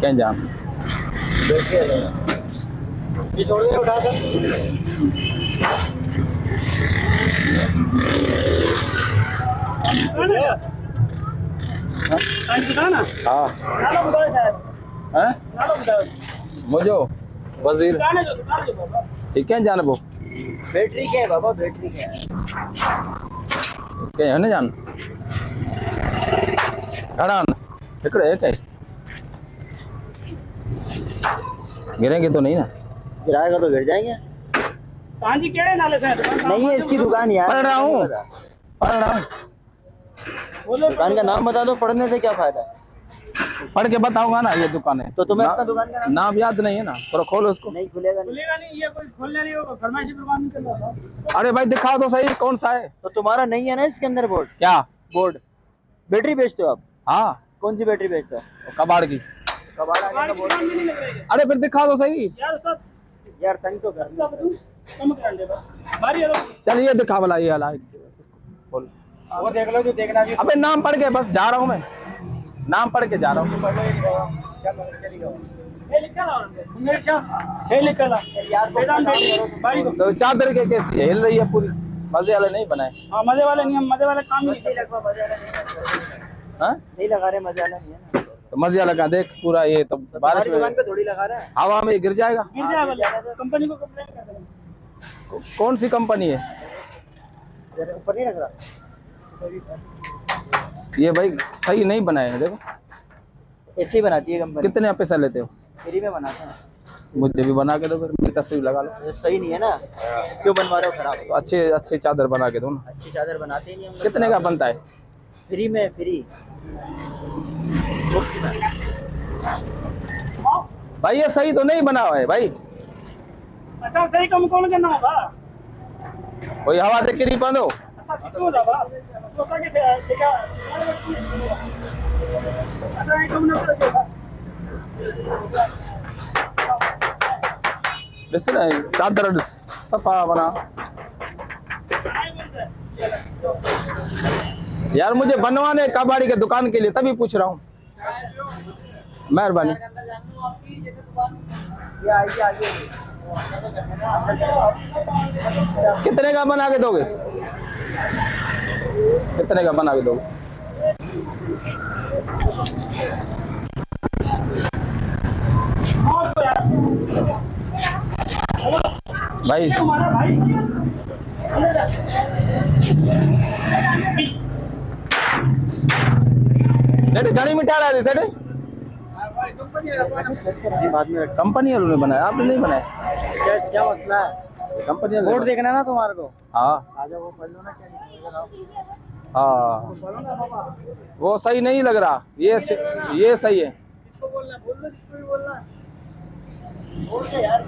क्या जान ये छोड़ दे उठा कर। हाँ हैं मुझो वजीर ठीक है जान वो बैटरी क्या है बाबा, बैटरी क्या है? क्या है ना जान खड़ा इकड़े एक है गिरेंगे तो नहीं ना? गिराएगा तो गिर जाएंगे। कहाँ जी केड़े नाले से नहीं है इसकी दुकान यार। पढ़ रहा हूँ दुकान का नाम बता दो, पढ़ने से क्या फायदा है? पढ़ के बताऊंगा ना ये दुकान है तो तुम्हें अपना दुकान का नाम याद नहीं है ना, थोड़ा खोलो उसको। नहीं खुलेगा, नहीं खुलेगा नहीं, ये कोई खोलने नहीं होगा, फरमाइशी दुकान नहीं चल रहा था। अरे भाई दिखाओ तो सही कौन सा है। तो तुम्हारा नहीं है ना इसके अंदर बोर्ड? क्या बोर्ड बैटरी बेचते हो आप? हाँ कौन सी बैटरी बेचते हो? कबाड़ की। कबाड़ आगे का बोर्ड। दुकान में नहीं लग रही है अरे फिर दिखा दो सही यार सब यार तंग तो कर। कम कर दे बारी है चलिए दिखा वाला ये वाला बोल। वो देख लो जो देखना भी। अबे नाम पढ़ के बस जा रहा हूँ मैं, नाम पढ़ के जा रहा हूँ। ये लिखा ला हमेशा ये लिखा ला यार मैदान बारी को। तो चादर के कैसी है, हिल रही है पूरी, मजे वाले नहीं बनाए। हाँ मजे वाले नहीं, हम मजे वाले काम नहीं करते। हाँ नहीं लगा रहे, मजा नहीं है ना। तो मजे वाला का देख पूरा ये तो बारिश दुकान में पे थोड़ी लगा रहा है। हवा में गिर जाएगा। गिर जाए वाले कंपनी को कंप्लेंट कर देंगे। कौन सी कंपनी है ऊपर नहीं लग रहा। ये भाई, सही नहीं बनाए हैं देखो। ऐसी बनाती है कंपनी। कितने पैसा लेते हो? फ्री में बनाते हैं। मुझे भी बना के दो, फिर मेरी तस्वीर लगा लो। ये सही नहीं है ना, क्यों बनवा रहे हो खराब? तो अच्छे अच्छे चादर बना के दो ना। अच्छी चादर बनाते ही नहीं हम लोग। कितने का बनता है? फ्री में, फ्री। भाई ये सही तो नहीं बना हुआ है भाई। अच्छा सही कम कौन करना होगा? कोई हवा दे के नहीं बंदो। अच्छा क्यों दादा तो क्या देखा अच्छा ये कम ना करेगा चादर सफा बना। यार मुझे बनवाने कबाड़ी के दुकान के लिए, तभी पूछ रहा हूँ। मेहरबानी। कितने का बना के दोगे? कितने का बना के दोगे? भाई सेठ घनी मिठा रहा है सेठ। कंपनी वालों ने बनाया, आपने नहीं बनाया। क्या मसला है? कंपनी बोर्ड देखना ना तुम्हारे को। हाँ आजा वो पढ़ लो ना, क्या लिखा है। हाँ वो सही नहीं लग रहा, ये सही है। इसको बोलना, बोल दो जिसको भी बोलना बोल के यार।